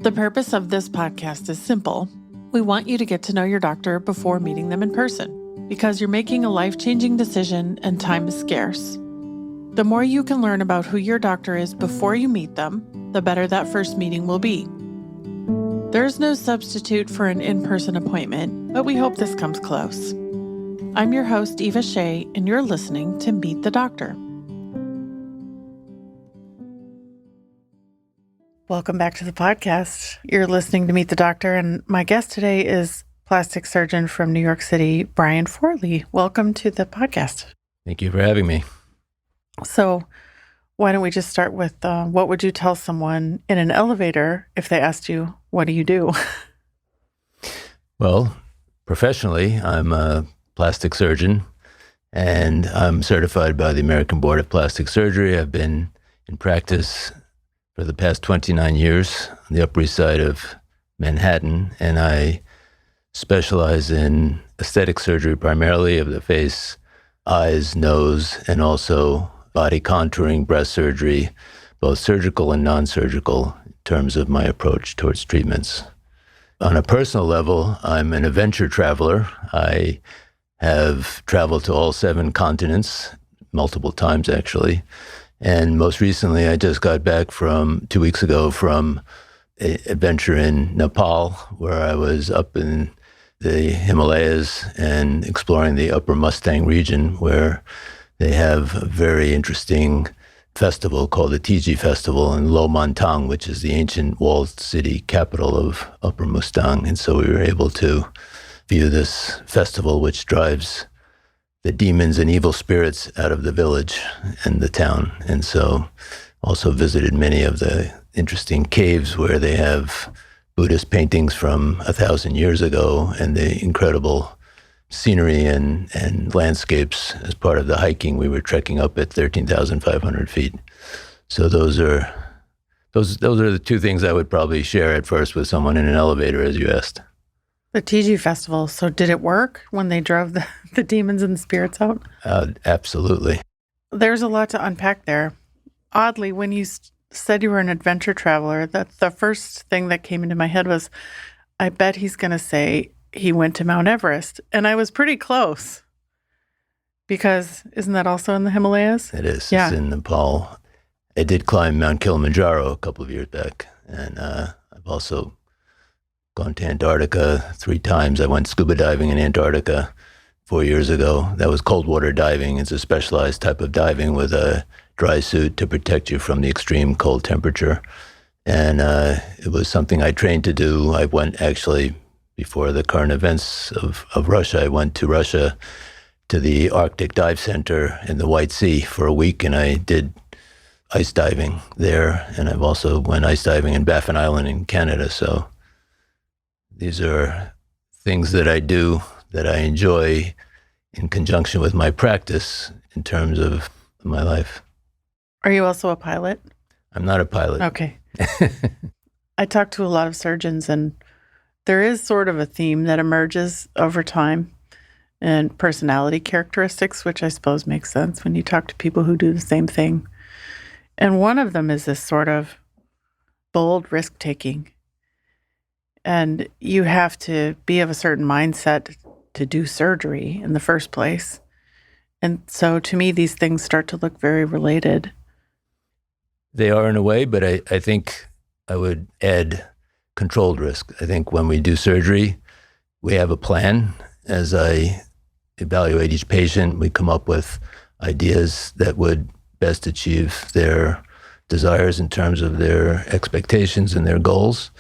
The purpose of this podcast is simple. We want you to get to know your doctor before meeting them in person, because you're making a life-changing decision and time is scarce. The more you can learn about who your doctor is before you meet them, the better that first meeting will be. There's no substitute for an in-person appointment, but we hope this comes close. I'm your host, Eva Shea, and you're listening to Meet the Doctor. Welcome back to the podcast. You're listening to Meet the Doctor, and my guest today is plastic surgeon from New York City, Bryan Forley. Welcome to the podcast. Thank you for having me. So why don't we just start with what would you tell someone in an elevator if they asked you, what do you do? Well, professionally, I'm a plastic surgeon, and I'm certified by the American Board of Plastic Surgery. I've been in practice for the past 29 years on the Upper East Side of Manhattan, and I specialize in aesthetic surgery primarily of the face, eyes, nose, and also body contouring, breast surgery, both surgical and non-surgical in terms of my approach towards treatments. On a personal level, I'm an adventure traveler. I have traveled to all 7 continents, multiple times actually. And most recently, I just got back 2 weeks ago from an adventure in Nepal, where I was up in the Himalayas and exploring the Upper Mustang region, where they have a very interesting festival called the Tiji Festival in Lo Mantang, which is the ancient walled city capital of Upper Mustang. And so we were able to view this festival, which drives the demons and evil spirits out of the village and the town. And so also visited many of the interesting caves where they have Buddhist paintings from 1,000 years ago and the incredible scenery and landscapes. As part of the hiking, we were trekking up at 13,500 feet. So those are the 2 things I would probably share at first with someone in an elevator, as you asked. The Tiji Festival. So did it work when they drove the demons and the spirits out? Absolutely. There's a lot to unpack there. Oddly, when you said you were an adventure traveler, the first thing that came into my head was, I bet he's going to say he went to Mount Everest. And I was pretty close. Because isn't that also in the Himalayas? It is. Yeah. It's in Nepal. I did climb Mount Kilimanjaro a couple of years back. And I've also gone to Antarctica 3 times. I went scuba diving in Antarctica 4 years ago. That was cold water diving. It's a specialized type of diving with a dry suit to protect you from the extreme cold temperature. And it was something I trained to do. I went actually, before the current events of Russia, I went to Russia to the Arctic Dive Center in the White Sea for a week, and I did ice diving there. And I've also went ice diving in Baffin Island in Canada. So these are things that I do that I enjoy in conjunction with my practice in terms of my life. Are you also a pilot? I'm not a pilot. Okay. I talk to a lot of surgeons, and there is sort of a theme that emerges over time and personality characteristics, which I suppose makes sense when you talk to people who do the same thing. And one of them is this sort of bold risk-taking. And you have to be of a certain mindset to do surgery in the first place. And so to me, these things start to look very related. They are in a way, but I think I would add controlled risk. I think when we do surgery, we have a plan. As I evaluate each patient, we come up with ideas that would best achieve their desires in terms of their expectations and their goals.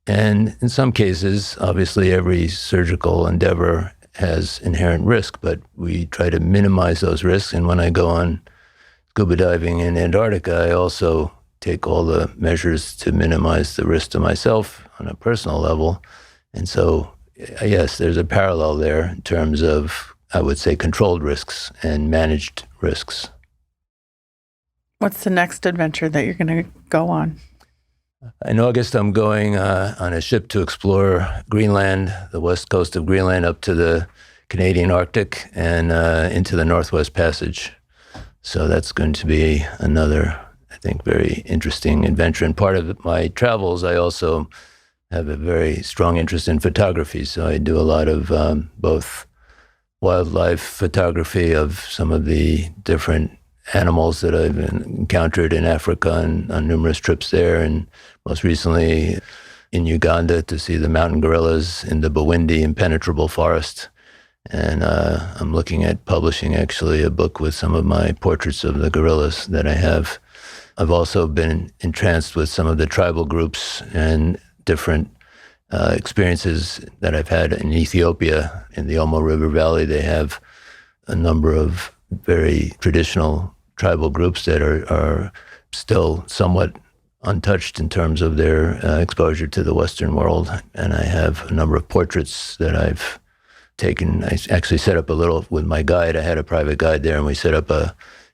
And in some cases, obviously, every surgical endeavor has inherent risk, but we try to minimize those risks. And when I go on scuba diving in Antarctica, I also take all the measures to minimize the risk to myself on a personal level. And so, yes, there's a parallel there in terms of, I would say, controlled risks and managed risks. What's the next adventure that you're going to go on? In August, I'm going on a ship to explore Greenland, the west coast of Greenland, up to the Canadian Arctic and into the Northwest Passage. So that's going to be another, I think, very interesting adventure. And part of my travels, I also have a very strong interest in photography. So I do a lot of both wildlife photography of some of the different animals that I've encountered in Africa and on numerous trips there, and most recently in Uganda to see the mountain gorillas in the Bwindi impenetrable forest. And I'm looking at publishing actually a book with some of my portraits of the gorillas that I have. I've also been entranced with some of the tribal groups and different experiences that I've had in Ethiopia. In the Omo River Valley, they have a number of very traditional tribal groups that are still somewhat untouched in terms of their exposure to the Western world. And I have a number of portraits that I've taken. I actually set up a little, with my guide, I had a private guide there, and we set up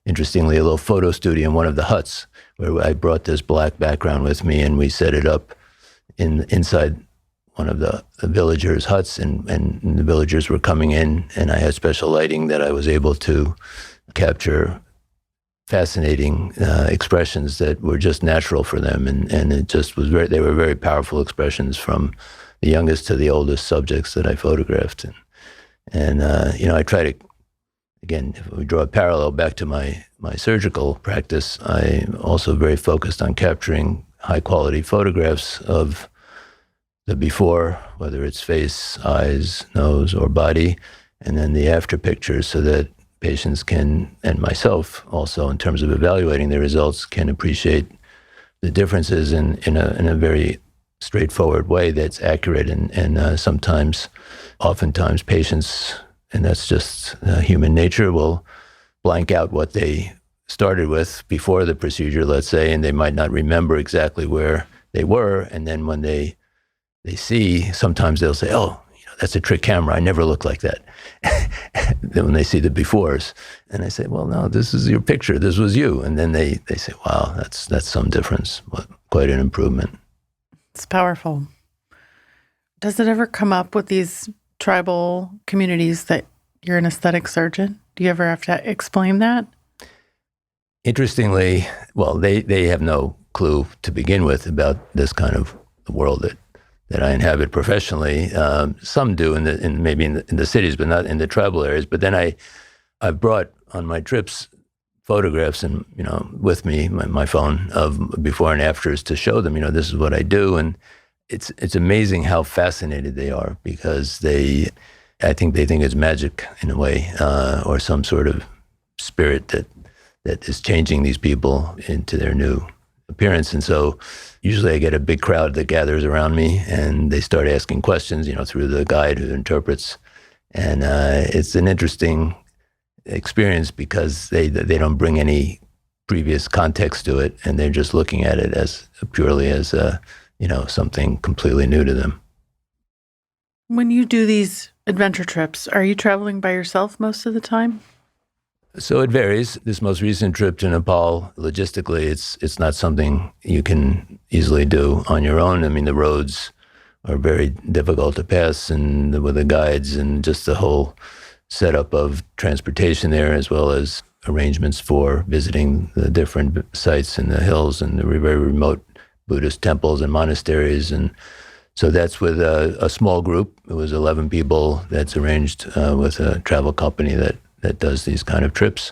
interestingly, a little photo studio in one of the huts where I brought this black background with me, and we set it up inside one of the villagers' huts, and the villagers were coming in, and I had special lighting that I was able to capture fascinating expressions that were just natural for them, and it just was they were very powerful expressions from the youngest to the oldest subjects that I photographed. And I try to, again, if we draw a parallel back to my surgical practice, I'm also very focused on capturing high-quality photographs of the before, whether it's face, eyes, nose, or body, and then the after pictures, so that patients can, and myself also, in terms of evaluating the results, can appreciate the differences in a very straightforward way that's accurate. And oftentimes patients, and that's just human nature, will blank out what they started with before the procedure, let's say, and they might not remember exactly where they were. And then when they see, sometimes they'll say, oh, that's a trick camera. I never look like that. Then when they see the befores, and I say, well, no, this is your picture. This was you. And then they say, wow, that's some difference. Quite an improvement. It's powerful. Does it ever come up with these tribal communities that you're an aesthetic surgeon? Do you ever have to explain that? Interestingly, well, they have no clue to begin with about this kind of world that I inhabit professionally. Some do maybe in the cities, but not in the tribal areas. But then I've brought on my trips photographs and with me my phone of before and afters to show them this is what I do, and it's amazing how fascinated they are, because I think they think it's magic in a way, or some sort of spirit that is changing these people into their new appearance. And so usually I get a big crowd that gathers around me, and they start asking questions, through the guide who interprets. And it's an interesting experience, because they don't bring any previous context to it, and they're just looking at it as purely as something completely new to them. When you do these adventure trips, are you traveling by yourself most of the time? So it varies. This most recent trip to Nepal, logistically, it's not something you can easily do on your own. I mean, the roads are very difficult to pass, and with the guides and just the whole setup of transportation there, as well as arrangements for visiting the different sites in the hills and the very remote Buddhist temples and monasteries. And so that's with a small group. It was 11 people that's arranged with a travel company that does these kind of trips.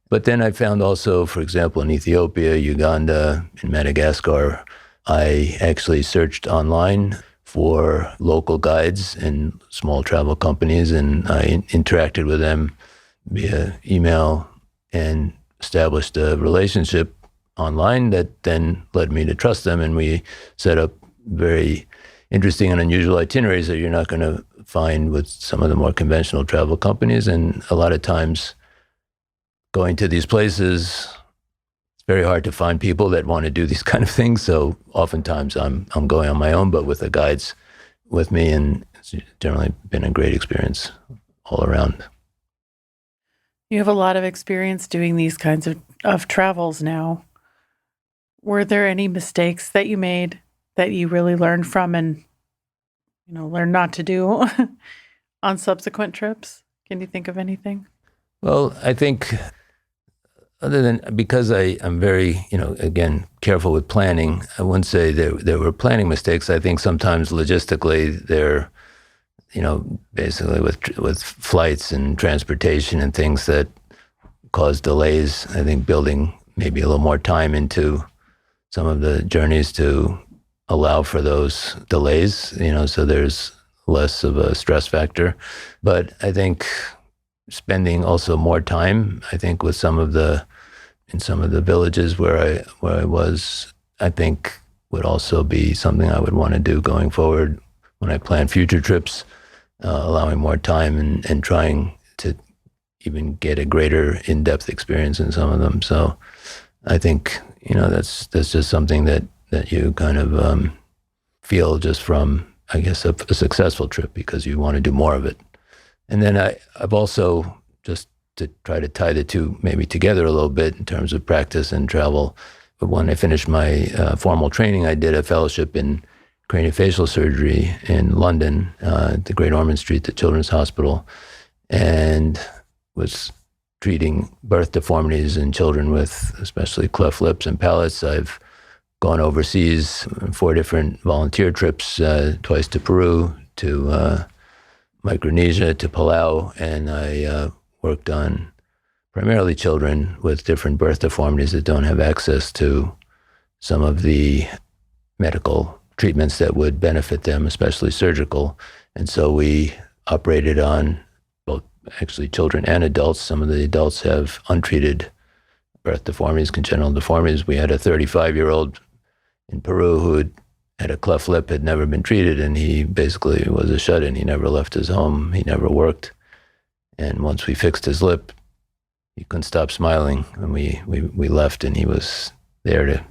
But then I found also, for example, in Ethiopia, Uganda, in Madagascar, I actually searched online for local guides and small travel companies, and I interacted with them via email and established a relationship online that then led me to trust them, and we set up very interesting and unusual itineraries that you're not going to find with some of the more conventional travel companies. And a lot of times going to these places, it's very hard to find people that want to do these kind of things. So oftentimes I'm going on my own, but with the guides with me, and it's generally been a great experience all around. You have a lot of experience doing these kinds of travels now. Were there any mistakes that you made that you really learned from and learned not to do on subsequent trips? Can you think of anything? Well, I think other than because I'm very, again, careful with planning, I wouldn't say there were planning mistakes. I think sometimes logistically they're, basically with flights and transportation and things that cause delays. I think building maybe a little more time into some of the journeys to allow for those delays, so there's less of a stress factor. But I think spending also more time, I think in some of the villages where I was, I think would also be something I would want to do going forward when I plan future trips, allowing more time and trying to even get a greater in-depth experience in some of them. So I think, that's just something that you kind of feel just from, I guess, a successful trip because you want to do more of it. And then I've also, just to try to tie the two maybe together a little bit in terms of practice and travel, but when I finished my formal training, I did a fellowship in craniofacial surgery in London, at the Great Ormond Street, the Children's Hospital, and was treating birth deformities in children with especially cleft lips and palates. I've gone overseas, 4 different volunteer trips, twice to Peru, to Micronesia, to Palau, and I worked on primarily children with different birth deformities that don't have access to some of the medical treatments that would benefit them, especially surgical. And so we operated on both actually children and adults. Some of the adults have untreated birth deformities, congenital deformities. We had a 35-year-old in Peru who had a cleft lip, had never been treated, and he basically was a shut-in. He never left his home. He never worked. And once we fixed his lip, he couldn't stop smiling. And we left, and he was there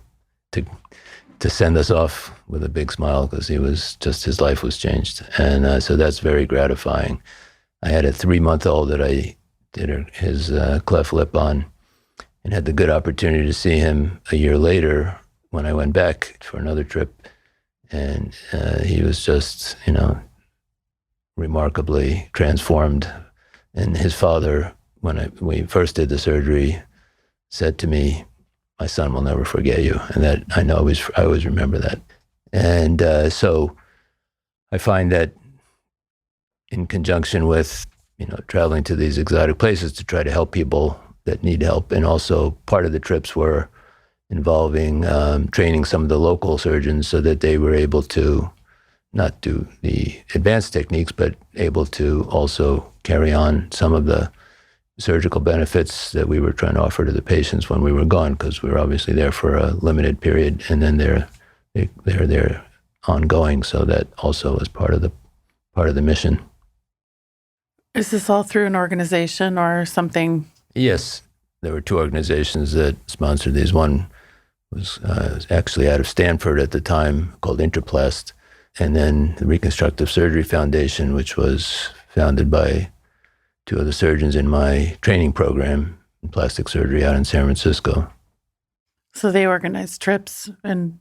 to send us off with a big smile because his life was changed. And so that's very gratifying. I had a 3-month-old that I did his cleft lip on, and had the good opportunity to see him a year later when I went back for another trip. And he was just, remarkably transformed. And his father, when we first did the surgery, said to me, "My son will never forget you." And that I always remember that. And so I find that in conjunction with, traveling to these exotic places to try to help people that need help, and also part of the trips were involving training some of the local surgeons so that they were able to not do the advanced techniques, but able to also carry on some of the surgical benefits that we were trying to offer to the patients when we were gone, because we were obviously there for a limited period, and then they're there ongoing. So that also is part of the mission. Is this all through an organization or something? Yes, there were 2 organizations that sponsored these. One was actually out of Stanford at the time, called Interplast, and then the Reconstructive Surgery Foundation, which was founded by 2 of the surgeons in my training program in plastic surgery out in San Francisco. So they organized trips and...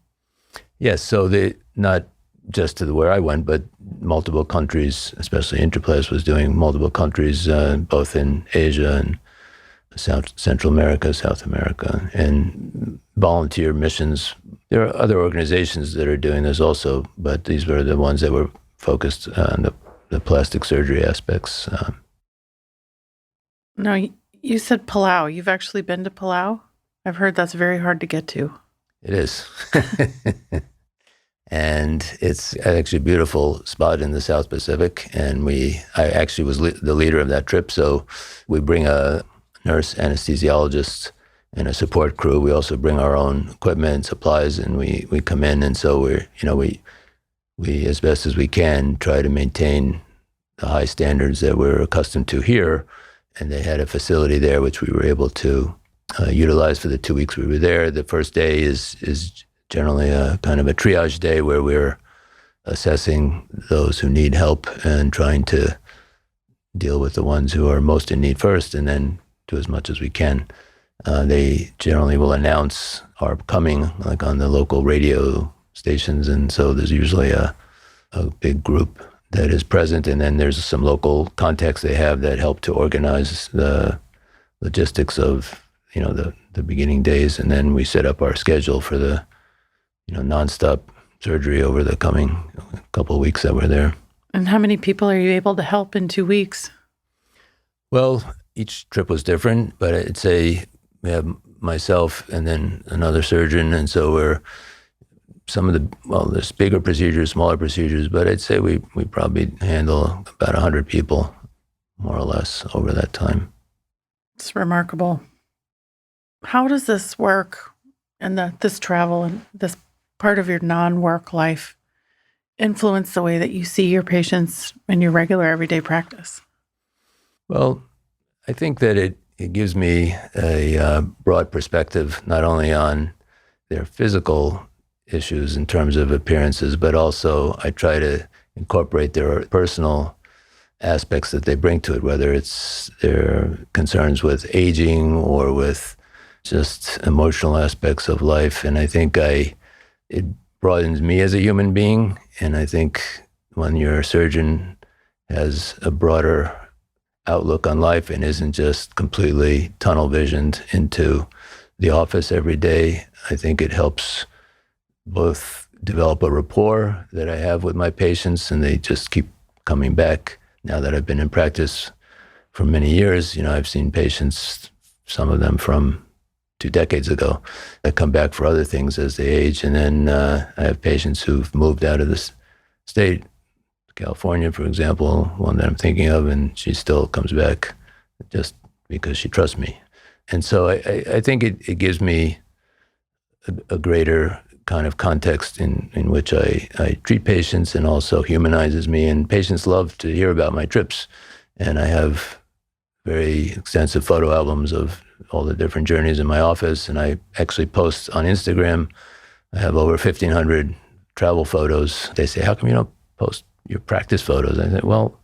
Yes, so they not just to where I went, but multiple countries, especially Interplast was doing multiple countries, both in Asia and Central America, South America, and volunteer missions. There are other organizations that are doing this also, but these were the ones that were focused on the plastic surgery aspects. No, you said Palau. You've actually been to Palau? I've heard that's very hard to get to. It is. And it's actually a beautiful spot in the South Pacific. And I actually was the leader of that trip. So we bring a nurse anesthesiologist and a support crew. We also bring our own equipment and supplies, and we come in. And so we as best as we can try to maintain the high standards that we're accustomed to here. And they had a facility there which we were able to utilize for the 2 weeks we were there. The first day is generally a kind of a triage day where we're assessing those who need help and trying to deal with the ones who are most in need first, and then do as much as we can. They generally will announce our coming, like on the local radio stations, and so there's usually a big group that is present, and then there's some local contacts they have that help to organize the logistics of, the beginning days, and then we set up our schedule for the nonstop surgery over the coming couple of weeks that we're there. And how many people are you able to help in 2 weeks? Well, each trip was different, but I'd say we have myself and then another surgeon, and so there's bigger procedures, smaller procedures, but I'd say we probably handle about 100 people, more or less, over that time. It's remarkable. How does this work and this travel and this part of your non-work life influence the way that you see your patients in your regular everyday practice? Well, I think that it gives me a broad perspective, not only on their physical issues in terms of appearances, but also I try to incorporate their personal aspects that they bring to it, whether it's their concerns with aging or with just emotional aspects of life. And I think it broadens me as a human being. And I think when your surgeon has a broader outlook on life and isn't just completely tunnel visioned into the office every day, I think it helps both develop a rapport that I have with my patients, and they just keep coming back. Now that I've been in practice for many years, I've seen patients, some of them from 2 decades ago, that come back for other things as they age. And then I have patients who've moved out of this state, California, for example, one that I'm thinking of, and she still comes back just because she trusts me. And so I think it gives me a greater kind of context in which I treat patients, and also humanizes me. And patients love to hear about my trips. And I have very extensive photo albums of all the different journeys in my office. And I actually post on Instagram. I have over 1,500 travel photos. They say, how come you don't post your practice photos? I say, well,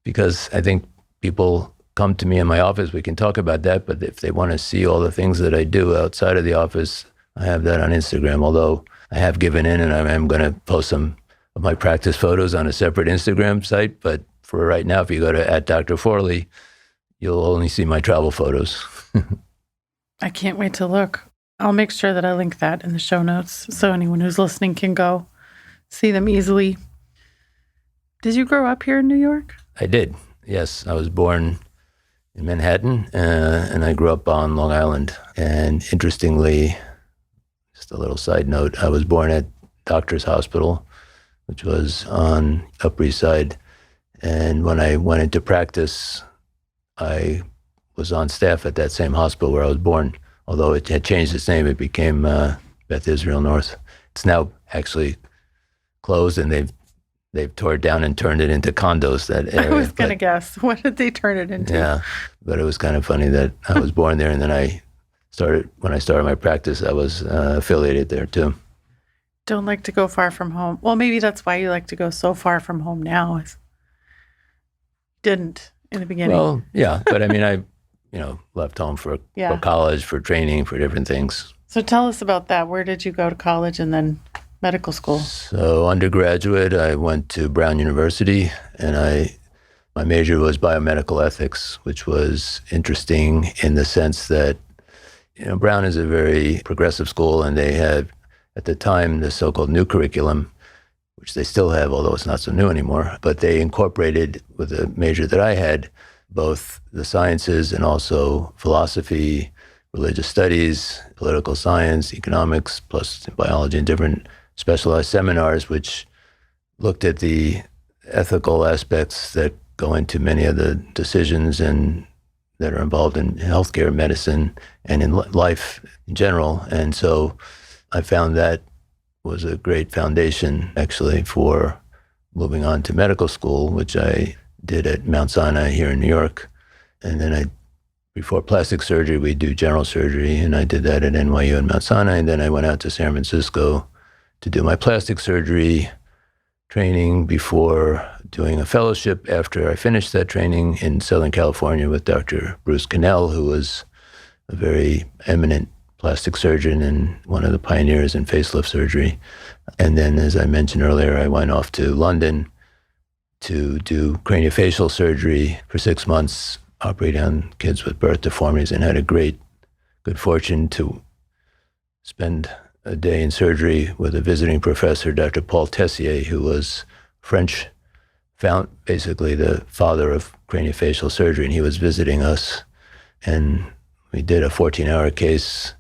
because I think people come to me in my office, we can talk about that. But if they want to see all the things that I do outside of the office, I have that on Instagram, although I have given in and I am going to post some of my practice photos on a separate Instagram site. But for right now, if you go to @Dr. Forley, you'll only see my travel photos. I can't wait to look. I'll make sure that I link that in the show notes so anyone who's listening can go see them easily. Did you grow up here in New York? I did, yes. I was born in Manhattan, and I grew up on Long Island. And interestingly, just a little side note, I was born at Doctor's Hospital, which was on Upper East Side. And when I went into practice, I was on staff at that same hospital where I was born. Although it had changed its name, it became Beth Israel North. It's now actually closed, and they've tore it down and turned it into condos, that area. I was going to guess. What did they turn it into? Yeah, but it was kind of funny that I was born there, and then when I started my practice, I was affiliated there too. Don't like to go far from home. Well, maybe that's why you like to go so far from home now. Didn't in the beginning. Well, yeah, but I mean, I left home for college, for training, for different things. So tell us about that. Where did you go to college and then medical school? So undergraduate, I went to Brown University, and my major was biomedical ethics, which was interesting in the sense that Brown is a very progressive school, and they had, at the time, the so-called new curriculum, which they still have, although it's not so new anymore. But they incorporated, with the major that I had, both the sciences and also philosophy, religious studies, political science, economics, plus biology, and different specialized seminars, which looked at the ethical aspects that go into many of the decisions and that are involved in healthcare, medicine, and in life in general. And so I found that was a great foundation, actually, for moving on to medical school, which I did at Mount Sinai here in New York. And then before plastic surgery, we do general surgery, and I did that at NYU and Mount Sinai. And then I went out to San Francisco to do my plastic surgery training before doing a fellowship after I finished that training in Southern California with Dr. Bruce Cannell, who was a very eminent plastic surgeon and one of the pioneers in facelift surgery. And then, as I mentioned earlier, I went off to London to do craniofacial surgery for 6 months, operating on kids with birth deformities, and had a great good fortune to spend a day in surgery with a visiting professor, Dr. Paul Tessier, who was French, found basically the father of craniofacial surgery, and he was visiting us. And we did a 14-hour case.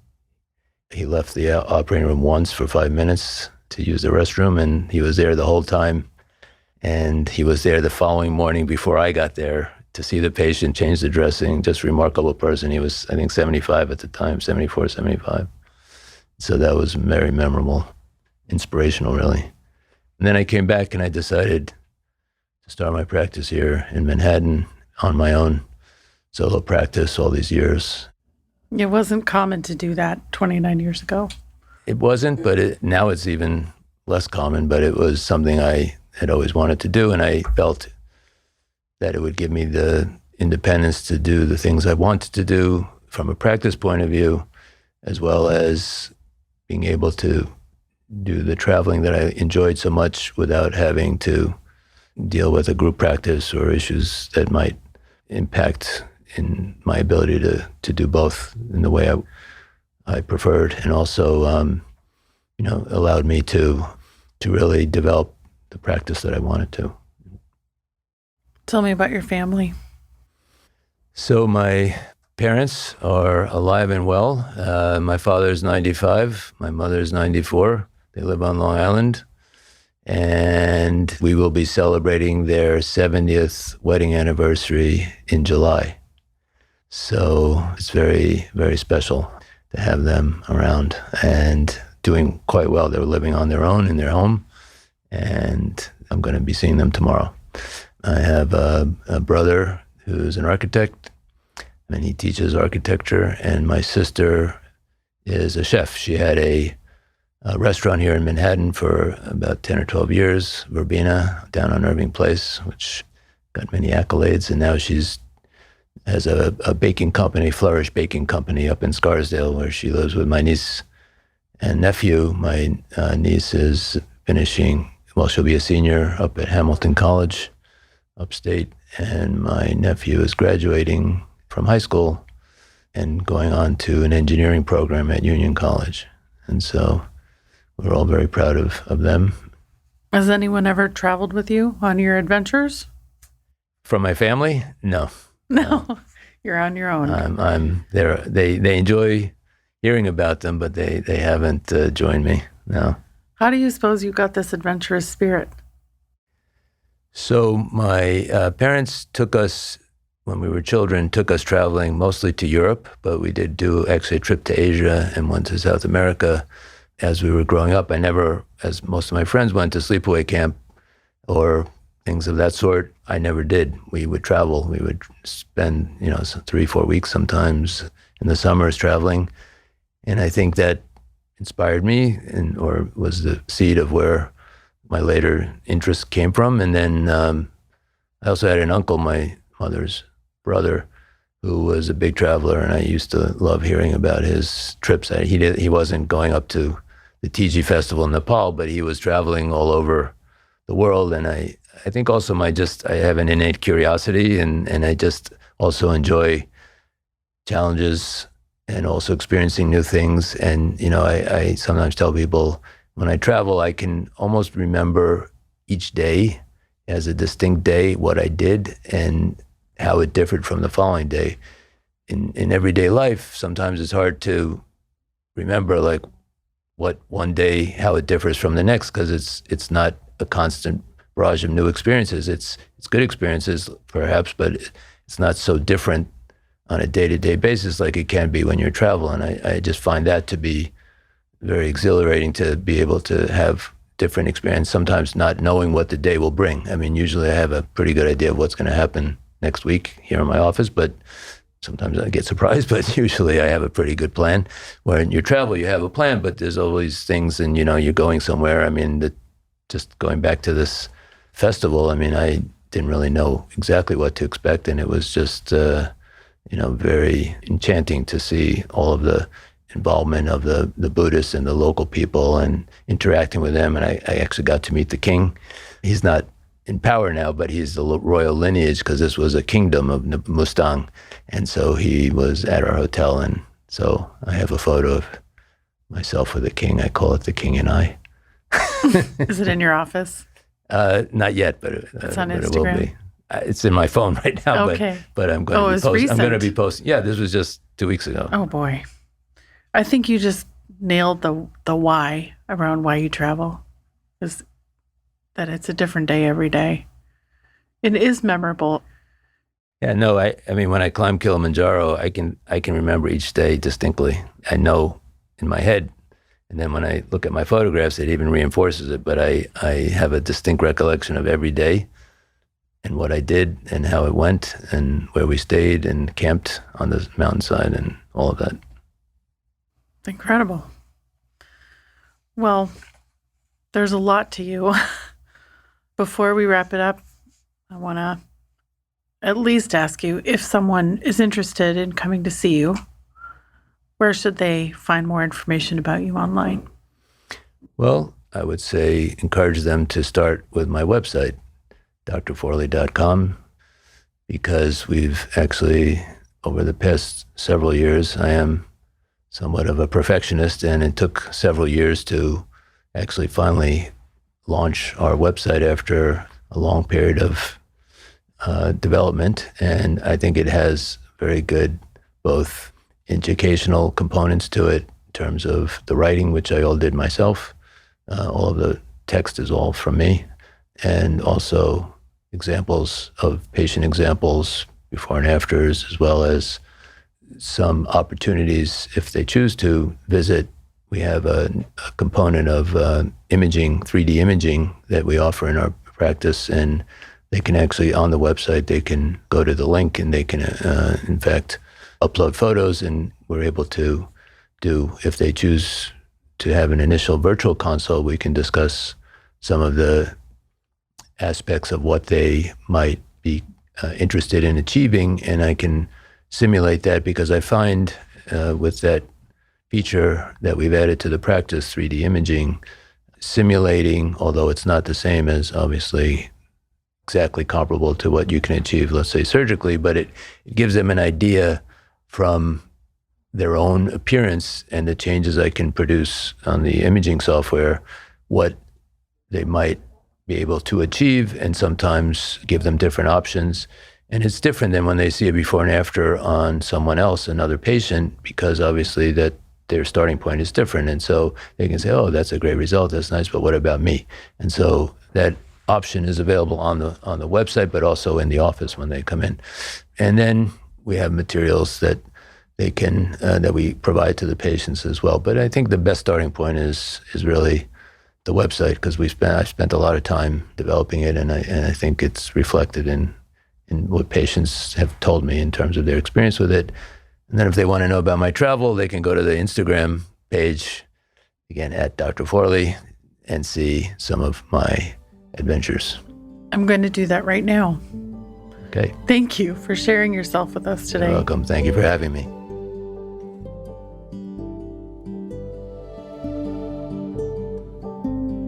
He left the operating room once for 5 minutes to use the restroom, and he was there the whole time. And he was there the following morning before I got there to see the patient, change the dressing. Just a remarkable person. He was, I think, 75 at the time, 74, 75. So that was very memorable, inspirational, really. And then I came back and I decided to start my practice here in Manhattan on my own, solo practice all these years. It wasn't common to do that 29 years ago. It wasn't, but now it's even less common, but it was something I had always wanted to do, and I felt that it would give me the independence to do the things I wanted to do from a practice point of view, as well as being able to do the traveling that I enjoyed so much without having to deal with a group practice or issues that might impact in my ability to do both in the way I preferred, and also allowed me to really develop the practice that I wanted to. Tell me about your family. So my parents are alive and well. My father's 95, my mother's 94. They live on Long Island. And we will be celebrating their 70th wedding anniversary in July. So it's very, very special to have them around and doing quite well. They're living on their own in their home, and I'm going to be seeing them tomorrow. I have a brother who's an architect, and he teaches architecture, and my sister is a chef. She had a restaurant here in Manhattan for about 10 or 12 years, Verbena, down on Irving Place, which got many accolades, and now she's has a baking company, Flourish Baking Company, up in Scarsdale, where she lives with my niece and nephew. My niece is finishing, well, she'll be a senior up at Hamilton College, upstate, and my nephew is graduating from high school and going on to an engineering program at Union College. And so we're all very proud of them. Has anyone ever traveled with you on your adventures? From my family? No. No, you're on your own. I'm there. They enjoy hearing about them, but they haven't joined me. No. How do you suppose you got this adventurous spirit? So my parents took us, when we were children, took us traveling mostly to Europe, but we did do actually a trip to Asia and one to South America as we were growing up. I never, as most of my friends went to sleepaway camp or things of that sort, I never did. We would travel. We would spend, 3-4 weeks sometimes in the summers traveling. And I think that inspired me or was the seed of where my later interest came from. And then I also had an uncle, my mother's brother, who was a big traveler, and I used to love hearing about his trips. He wasn't going up to the TG Festival in Nepal, but he was traveling all over the world. And I think also I have an innate curiosity, and I just also enjoy challenges and also experiencing new things. And, I sometimes tell people when I travel, I can almost remember each day as a distinct day, what I did and how it differed from the following day. In everyday life, sometimes it's hard to remember like what one day, how it differs from the next, because it's not a constant barrage of new experiences. It's good experiences, perhaps, but it's not so different on a day-to-day basis like it can be when you're traveling. I just find that to be very exhilarating, to be able to have different experience, sometimes not knowing what the day will bring. I mean, usually I have a pretty good idea of what's going to happen next week here in my office, but sometimes I get surprised, but usually I have a pretty good plan. Where in your travel, you have a plan, but there's always things, and you're going somewhere. I mean, just going back to this festival, I mean, I didn't really know exactly what to expect, and it was just, very enchanting to see all of the involvement of the Buddhists and the local people and interacting with them. And I actually got to meet the king. He's not in power now, but he's the royal lineage, because this was a kingdom of Mustang. And so he was at our hotel, and So I have a photo of myself with a king. I call it the king and I. Is it in your office? Not yet, but It's on but Instagram. it will be. It's in my phone right now. Okay. But I'm going to be it's posting. I'm going to recent. be posting. Yeah, this was just 2 weeks ago. Oh boy. I think you just nailed the why around why you travel. Is that it's a different day every day. It is memorable. Yeah, no, I mean, when I climb Kilimanjaro, I can remember each day distinctly. I know in my head, and then when I look at my photographs, it even reinforces it. But I have a distinct recollection of every day and what I did and how it went and where we stayed and camped on the mountainside and all of that. Incredible. Well, there's a lot to you. Before we wrap it up, I want to at least ask you, if someone is interested in coming to see you, where should they find more information about you online? Well, I would say encourage them to start with my website, drforley.com, because we've actually, over the past several years, I am somewhat of a perfectionist, and it took several years to actually finally launch our website after a long period of development. And I think it has very good both educational components to it in terms of the writing, which I all did myself. All of the text is all from me, and also examples of patient examples, before and afters, as well as some opportunities if they choose to visit. We have a component of imaging, 3D imaging, that we offer in our practice, and they can actually, on the website, they can go to the link and they can, in fact, upload photos, and we're able to do, if they choose to have an initial virtual consult, we can discuss some of the aspects of what they might be interested in achieving, and I can simulate that, because I find with that feature that we've added to the practice, 3D imaging, simulating, although it's not the same as obviously exactly comparable to what you can achieve, let's say surgically, but it gives them an idea from their own appearance and the changes I can produce on the imaging software, what they might be able to achieve, and sometimes give them different options. And it's different than when they see a before and after on someone else, another patient, because obviously that their starting point is different. And so they can say, oh, that's a great result, that's nice, but what about me? And so that option is available on the website, but also in the office when they come in. And then we have materials that they can that we provide to the patients as well. But I think the best starting point is really the website, because I've spent a lot of time developing it, and I think it's reflected in what patients have told me in terms of their experience with it. And then if they want to know about my travel, they can go to the Instagram page, again, at Dr. Forley, and see some of my adventures. I'm going to do that right now. Okay. Thank you for sharing yourself with us today. You're welcome. Thank you for having me.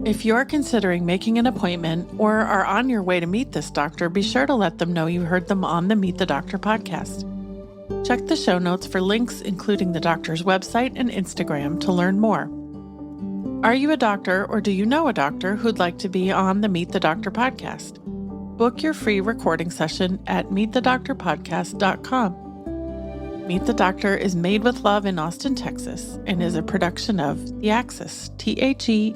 If you're considering making an appointment or are on your way to meet this doctor, be sure to let them know you heard them on the Meet the Doctor podcast. Check the show notes for links, including the doctor's website and Instagram, to learn more. Are you a doctor, or do you know a doctor who'd like to be on the Meet the Doctor podcast? Book your free recording session at meetthedoctorpodcast.com. Meet the Doctor is made with love in Austin, Texas, and is a production of The Axis, THEAXIS.io.